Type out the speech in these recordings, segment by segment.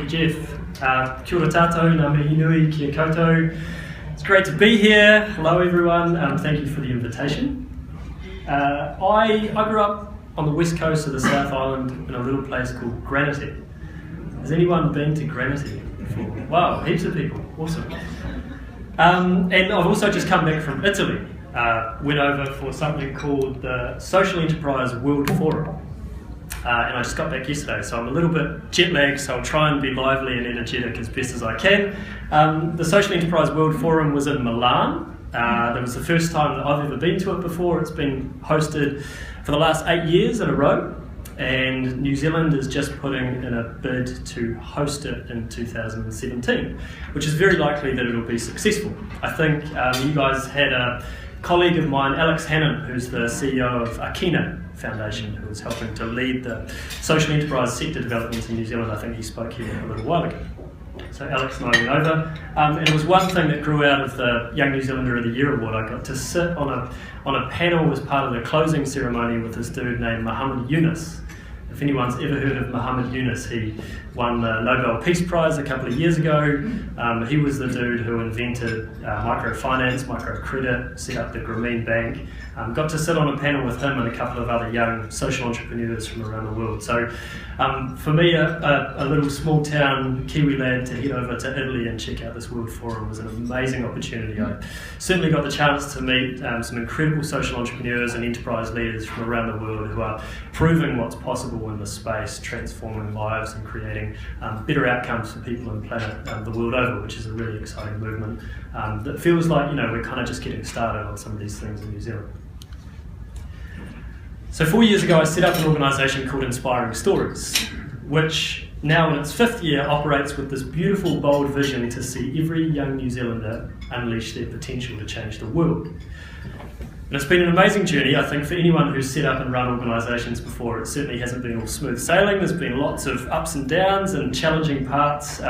Thank you, Jeff. Kia ora tātou, ngā mihi nui, kia koutou. It's great to be here. Hello, everyone. Thank you for the invitation. I grew up on the west coast of the South Island in a little place called Granity. Has anyone been to Granity before? Wow, heaps of people. Awesome. And I've also just come back from Italy. Went over for something called the Social Enterprise World Forum. And I just got back yesterday, so I'm a little bit jet lagged, so I'll try and be lively and energetic as best as I can. The Social Enterprise World Forum was in Milan. That was the first time that I've ever been to it before. It's been hosted for the last 8 years in a row, and New Zealand is just putting in a bid to host it in 2017, which is very likely that it'll be successful. I think you guys had a colleague of mine, Alex Hannon, who's the CEO of Akina Foundation, who was helping to lead the social enterprise sector development in New Zealand. I think he spoke here a little while ago. So Alex and I went over, and it was one thing that grew out of the Young New Zealander of the Year award. I got to sit on a panel as part of the closing ceremony with this dude named Muhammad Yunus. If anyone's ever heard of Muhammad Yunus, he won the Nobel Peace Prize a couple of years ago. He was the dude who invented microfinance, microcredit, set up the Grameen Bank. Got to sit on a panel with him and a couple of other young social entrepreneurs from around the world. So for me, a little small town Kiwi lad to head over to Italy and check out this World Forum was an amazing opportunity. I certainly got the chance to meet some incredible social entrepreneurs and enterprise leaders from around the world who are proving what's possible in the space, transforming lives and creating better outcomes for people and planet the world over, which is a really exciting movement that feels like, we're kind of just getting started on some of these things in New Zealand. So 4 years ago I set up an organisation called Inspiring Stories, which now in its 5th year operates with this beautiful, bold vision to see every young New Zealander unleash their potential to change the world. And it's been an amazing journey. I think for anyone who's set up and run organisations before, it certainly hasn't been all smooth sailing. There's been lots of ups and downs and challenging parts.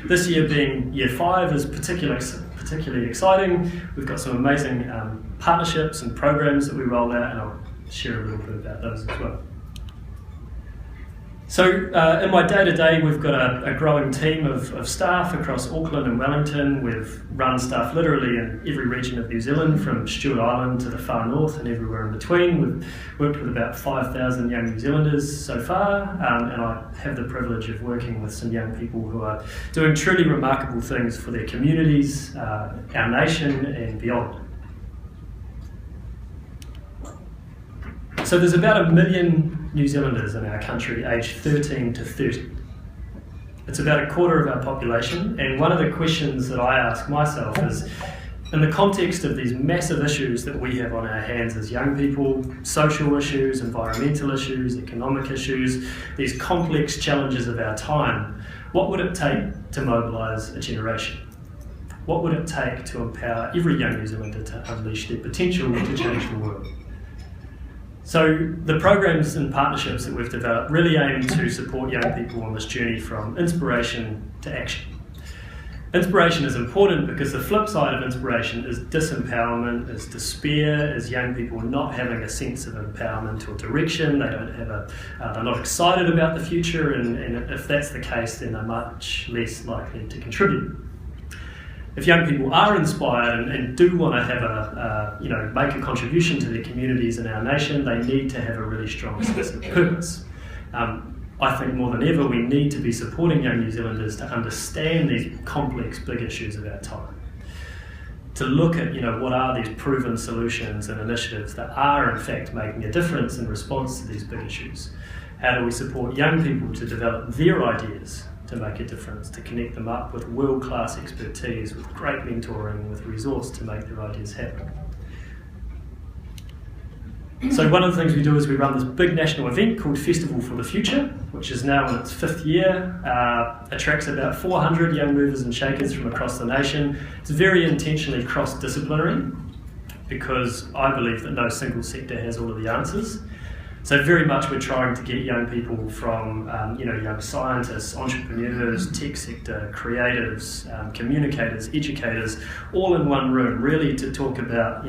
This year being year 5 is particularly exciting. We've got some amazing partnerships and programs that we roll out, and I'll share a little bit about those as well. So in my day-to-day, we've got a growing team of staff across Auckland and Wellington. We've run staff literally in every region of New Zealand, from Stewart Island to the far north and everywhere in between. We've worked with about 5,000 young New Zealanders so far, and I have the privilege of working with some young people who are doing truly remarkable things for their communities, our nation and beyond. So there's about 1 million New Zealanders in our country aged 13 to 30. It's about a quarter of our population, and one of the questions that I ask myself is, in the context of these massive issues that we have on our hands as young people, social issues, environmental issues, economic issues, these complex challenges of our time, what would it take to mobilise a generation? What would it take to empower every young New Zealander to unleash their potential to change the world? So the programs and partnerships that we've developed really aim to support young people on this journey from inspiration to action. Inspiration is important because the flip side of inspiration is disempowerment, is despair, is young people not having a sense of empowerment or direction. They don't have they're not excited about the future, and if that's the case, then they're much less likely to contribute. If young people are inspired and do want to have make a contribution to their communities and our nation, they need to have a really strong sense of purpose. I think more than ever we need to be supporting young New Zealanders to understand these complex, big issues of our time. To look at what are these proven solutions and initiatives that are in fact making a difference in response to these big issues. How do we support young people to develop their ideas to make a difference, to connect them up with world-class expertise, with great mentoring, with resource to make their ideas happen. So one of the things we do is we run this big national event called Festival for the Future, which is now in its 5th year, attracts about 400 young movers and shakers from across the nation. It's very intentionally cross-disciplinary because I believe that no single sector has all of the answers. So very much we're trying to get young people from, young scientists, entrepreneurs, tech sector, creatives, communicators, educators, all in one room, really to talk about,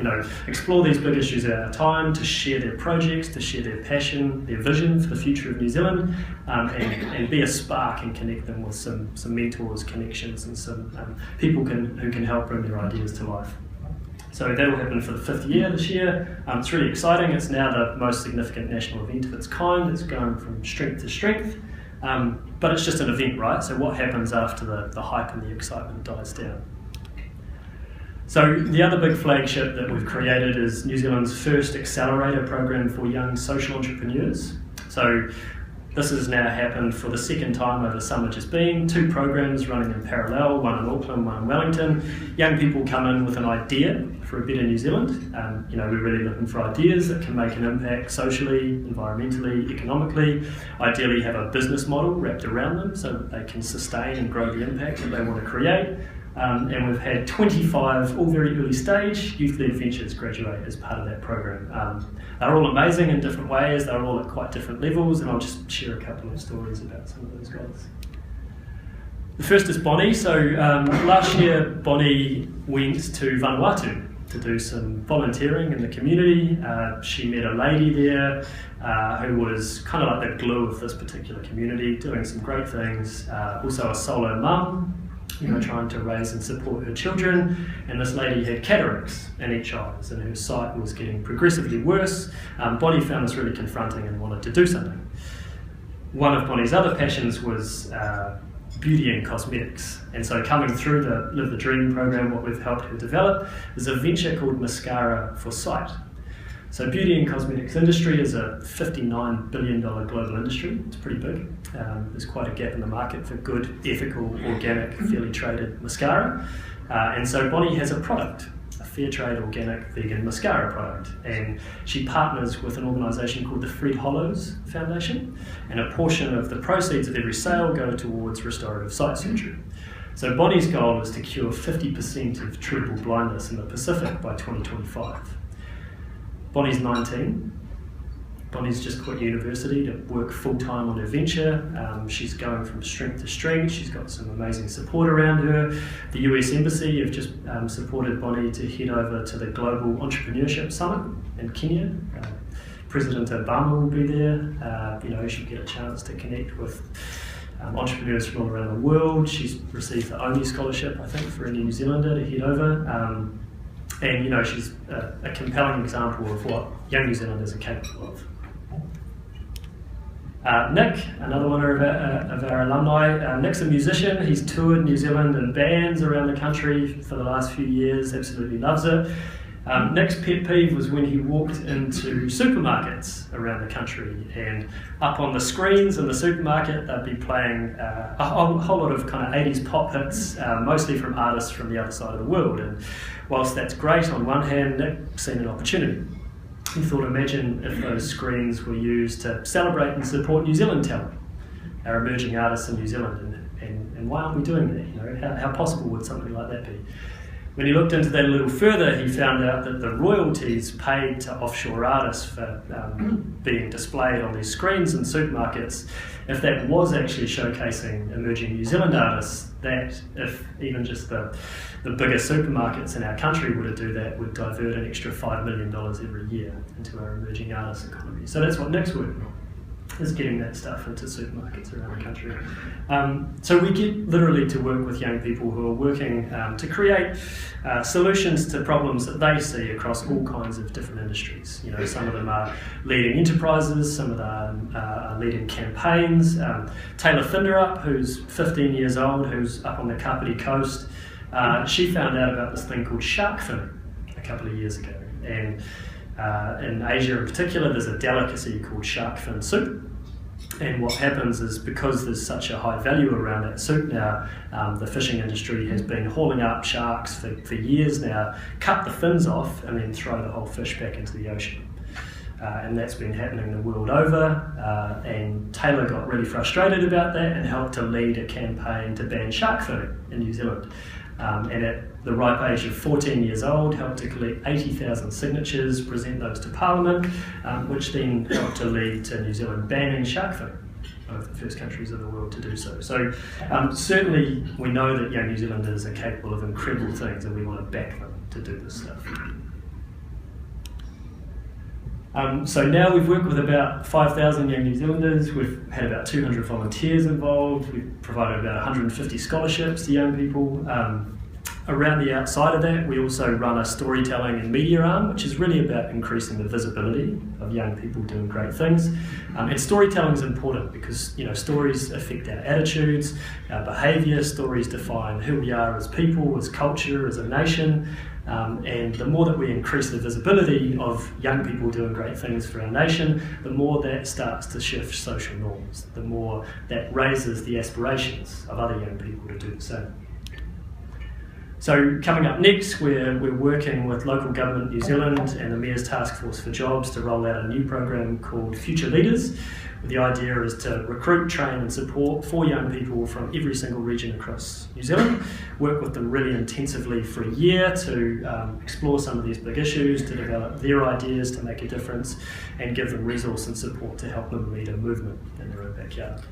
explore these big issues of our time, to share their projects, to share their passion, their vision for the future of New Zealand, and be a spark and connect them with some mentors, connections, and some people who can help bring their ideas to life. So that will happen for the 5th year this year. It's really exciting. It's now the most significant national event of its kind. It's going from strength to strength, but it's just an event, right? So what happens after the hype and the excitement dies down? So the other big flagship that we've created is New Zealand's first accelerator program for young social entrepreneurs. So this has now happened for the 2nd time over summer just been. 2 programs running in parallel, one in Auckland, one in Wellington. Young people come in with an idea for a better New Zealand. We're really looking for ideas that can make an impact socially, environmentally, economically. Ideally have a business model wrapped around them so that they can sustain and grow the impact that they want to create. And we've had 25, all very early stage, youth-led ventures graduate as part of that program. They're all amazing in different ways, they're all at quite different levels, and I'll just share a couple of stories about some of those guys. The first is Bonnie. So last year, Bonnie went to Vanuatu to do some volunteering in the community. She met a lady there who was kind of like the glue of this particular community, doing some great things. Also a solo mum, trying to raise and support her children, and this lady had cataracts in each eye, and her sight was getting progressively worse. Bonnie found this really confronting and wanted to do something. One of Bonnie's other passions was beauty and cosmetics, and so coming through the Live the Dream program, what we've helped her develop is a venture called Mascara for Sight. So beauty and cosmetics industry is a $59 billion global industry. It's pretty big. There's quite a gap in the market for good, ethical, organic, fairly traded mascara. And so Bonnie has a product, a fair trade, organic, vegan mascara product. And she partners with an organisation called the Fred Hollows Foundation. And a portion of the proceeds of every sale go towards restorative sight surgery. So Bonnie's goal is to cure 50% of treatable blindness in the Pacific by 2025. Bonnie's 19. Bonnie's just quit university to work full-time on her venture. She's going from strength to strength. She's got some amazing support around her. The US Embassy have just supported Bonnie to head over to the Global Entrepreneurship Summit in Kenya. President Obama will be there. She'll get a chance to connect with entrepreneurs from all around the world. She's received the only scholarship, I think, for any New Zealander to head over. And she's a compelling example of what young New Zealanders are capable of. Nick, another one of our alumni. Nick's a musician. He's toured New Zealand in bands around the country for the last few years, absolutely loves it. Nick's pet peeve was when he walked into supermarkets around the country, and up on the screens in the supermarket they'd be playing a whole lot of kind of 80s pop hits, mostly from artists from the other side of the world. And whilst that's great on one hand, Nick seen an opportunity. He thought, imagine if those screens were used to celebrate and support New Zealand talent, our emerging artists in New Zealand, and why aren't we doing that? How possible would something like that be? When he looked into that a little further, he found out that the royalties paid to offshore artists for being displayed on these screens in supermarkets, if that was actually showcasing emerging New Zealand artists, that if even just the biggest supermarkets in our country were to do that, would divert an extra $5 million every year into our emerging artists economy. So that's what Nick's working on, is getting that stuff into supermarkets around the country. So we get literally to work with young people who are working to create solutions to problems that they see across all kinds of different industries. Some of them are leading enterprises, some of them are leading campaigns. Taylor Finderup, who's 15 years old, who's up on the Kapiti coast, she found out about this thing called shark finning a couple of years ago. And in Asia in particular, there's a delicacy called shark fin soup. And what happens is, because there's such a high value around that soup now, the fishing industry has been hauling up sharks for years now, cut the fins off and then throw the whole fish back into the ocean. And that's been happening the world over, and Taylor got really frustrated about that and helped to lead a campaign to ban shark finning in New Zealand. and at the ripe age of 14 years old helped to collect 80,000 signatures, present those to Parliament, which then helped to lead to New Zealand banning shark fin, one of the first countries in the world to do so. So certainly we know that young New Zealanders are capable of incredible things, and we want to back them to do this stuff. So now we've worked with about 5,000 young New Zealanders, we've had about 200 volunteers involved, we've provided about 150 scholarships to young people. Around the outside of that, we also run a storytelling and media arm, which is really about increasing the visibility of young people doing great things. And storytelling is important because stories affect our attitudes, our behaviour. Stories define who we are as people, as culture, as a nation. And the more that we increase the visibility of young people doing great things for our nation, the more that starts to shift social norms, the more that raises the aspirations of other young people to do the same. So coming up next, we're working with local government New Zealand and the Mayor's Task Force for Jobs to roll out a new program called Future Leaders. The idea is to recruit, train and support 4 young people from every single region across New Zealand, work with them really intensively for a year to explore some of these big issues, to develop their ideas to make a difference, and give them resource and support to help them lead a movement in their own backyard.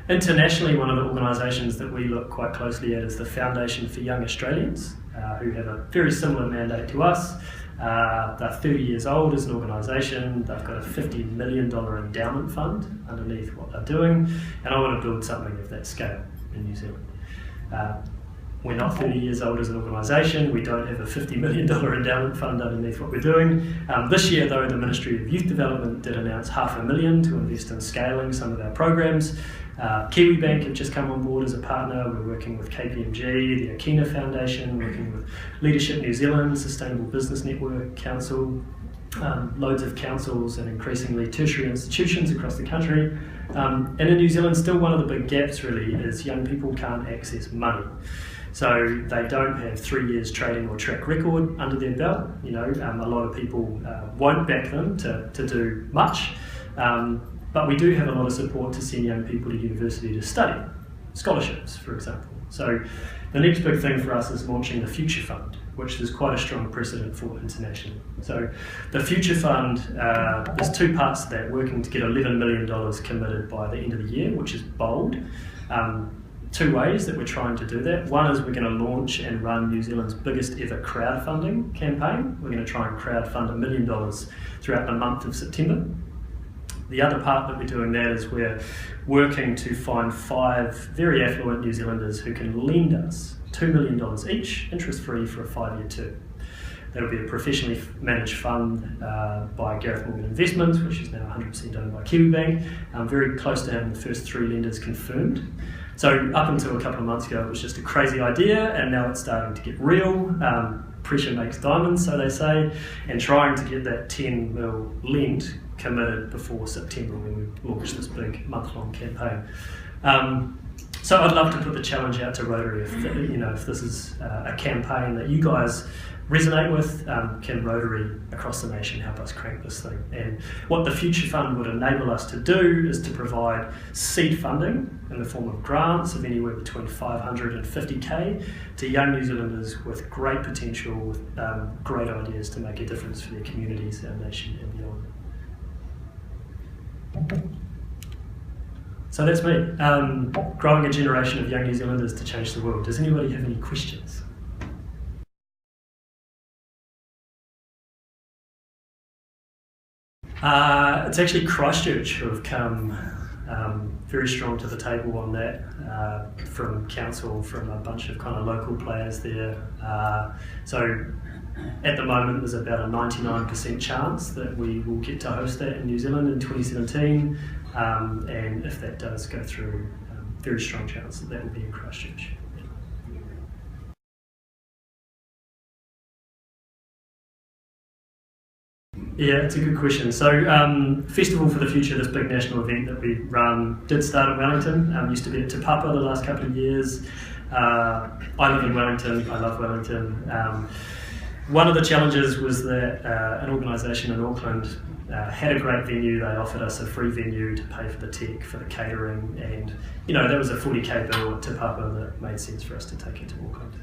Internationally, one of the organisations that we look quite closely at is the Foundation for Young Australians, who have a very similar mandate to us. They're 30 years old as an organisation. They've got a $50 million endowment fund underneath what they're doing, and I want to build something of that scale in New Zealand. We're not 30 years old as an organisation. We don't have a $50 million endowment fund underneath what we're doing. This year, though, the Ministry of Youth Development did announce $500,000 to invest in scaling some of our programs. Kiwibank have just come on board as a partner. We're working with KPMG, the Akina Foundation, working with Leadership New Zealand, Sustainable Business Network Council, loads of councils and increasingly tertiary institutions across the country. And in New Zealand, still one of the big gaps really is young people can't access money. So they don't have 3 years trading or track record under their belt. A lot of people won't back them to do much. But we do have a lot of support to send young people to university to study, scholarships, for example. So the next big thing for us is launching the Future Fund, which is quite a strong precedent for internationally. So the Future Fund, there's 2 parts to that, working to get $11 million committed by the end of the year, which is bold. 2 ways that we're trying to do that. One is we're going to launch and run New Zealand's biggest ever crowdfunding campaign. We're going to try and crowdfund $1 million throughout the month of September. The other part that we're doing there is we're working to find 5 very affluent New Zealanders who can lend us $2 million each, interest-free, for a 5-year term. That'll be a professionally managed fund by Gareth Morgan Investments, which is now 100% owned by Kiwibank. I'm very close to having the first 3 lenders confirmed. So up until a couple of months ago, it was just a crazy idea, and now it's starting to get real. Pressure makes diamonds, so they say, and trying to get that 10 mil lent committed before September when we launch this big month-long campaign. So I'd love to put the challenge out to Rotary if this is a campaign that you guys resonate with, can Rotary across the nation help us crank this thing? And what the Future Fund would enable us to do is to provide seed funding in the form of grants of anywhere between $500 and $50K to young New Zealanders with great potential, with great ideas to make a difference for their communities, our nation and beyond. So that's me, growing a generation of young New Zealanders to change the world. Does anybody have any questions? It's actually Christchurch who have come very strong to the table on that, from council, from a bunch of kind of local players there. So at the moment there's about a 99% chance that we will get to host that in New Zealand in 2017, and if that does go through, very strong chance that will be in Christchurch. Yeah, it's a good question. So Festival for the Future, this big national event that we run, did start in Wellington. Used to be at Te Papa the last couple of years. I live in Wellington, I love Wellington. One of the challenges was that an organisation in Auckland had a great venue. They offered us a free venue to pay for the tech, for the catering, and that was a 40k bill at Te Papa that made sense for us to take it to Auckland.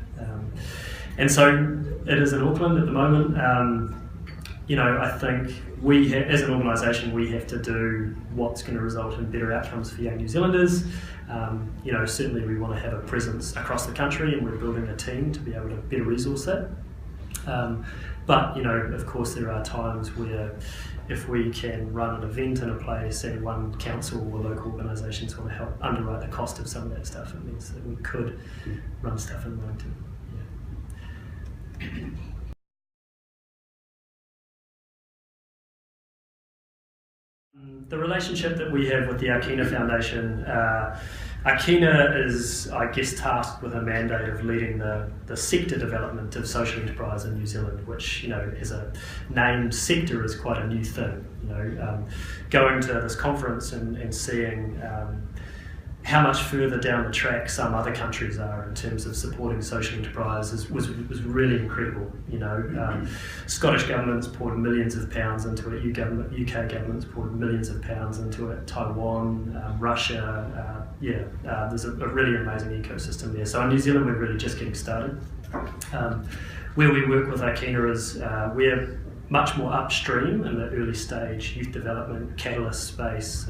And so it is in Auckland at the moment. I think we, as an organisation, we have to do what's going to result in better outcomes for young New Zealanders. Certainly we want to have a presence across the country, and we're building a team to be able to better resource that. But of course there are times where if we can run an event in a place and one council or local organisations want to help underwrite the cost of some of that stuff, it means that we could run stuff in Wellington. Yeah. The relationship that we have with the Akina Foundation, Akina is, I guess, tasked with a mandate of leading the sector development of social enterprise in New Zealand, which, as a named sector is quite a new thing. Going to this conference and seeing how much further down the track some other countries are in terms of supporting social enterprise was really incredible. Scottish government's poured millions of pounds into it, UK government's poured millions of pounds into it, Taiwan, Russia, there's a really amazing ecosystem there. So in New Zealand we're really just getting started. Where we work with Akina is we're much more upstream in the early stage youth development catalyst space.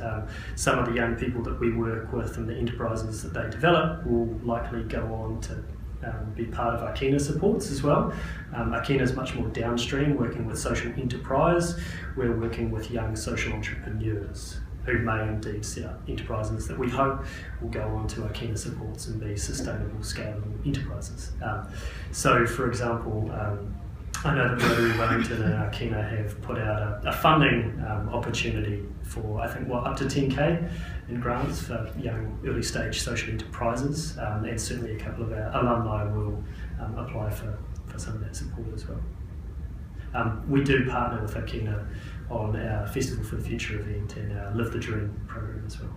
Some of the young people that we work with and the enterprises that they develop will likely go on to be part of Akina supports as well. Akina is much more downstream, working with social enterprise. We're working with young social entrepreneurs who may indeed set up enterprises that we hope will go on to Akina supports and be sustainable, scalable enterprises. So, for example, I know that Rotary, Wellington and Akina have put out a funding opportunity for, I think, up to 10k in grants for young early stage social enterprises, and certainly a couple of our alumni will apply for some of that support as well. We do partner with Akina on our Festival for the Future event and our Live the Dream program as well.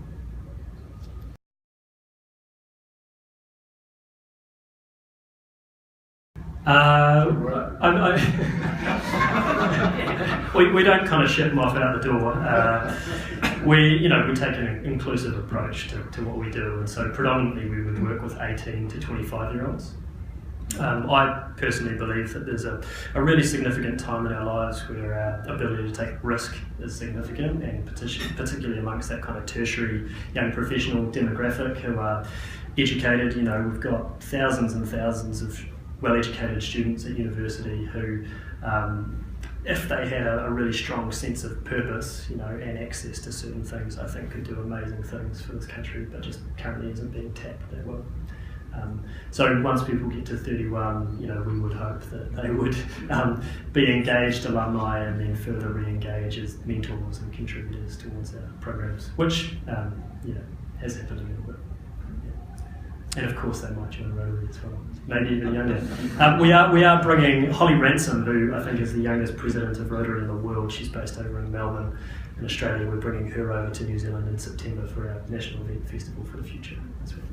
We don't kind of ship them off out the door. We take an inclusive approach to what we do, and so predominantly we would work with 18 to 25-year-olds. I personally believe that there's a really significant time in our lives where our ability to take risk is significant, and particularly amongst that kind of tertiary young professional demographic who are educated. We've got thousands and thousands of well-educated students at university who, if they had a really strong sense of purpose, and access to certain things, I think could do amazing things for this country, but just currently isn't being tapped that well. So once people get to 31, we would hope that they would be engaged alumni and then further re-engage as mentors and contributors towards our programs, which has happened a little bit. And of course they might join Rotary as well, maybe even younger. We are bringing Holly Ransom, who I think is the youngest president of Rotary in the world. She's based over in Melbourne in Australia. We're bringing her over to New Zealand in September for our national event Festival for the Future as well.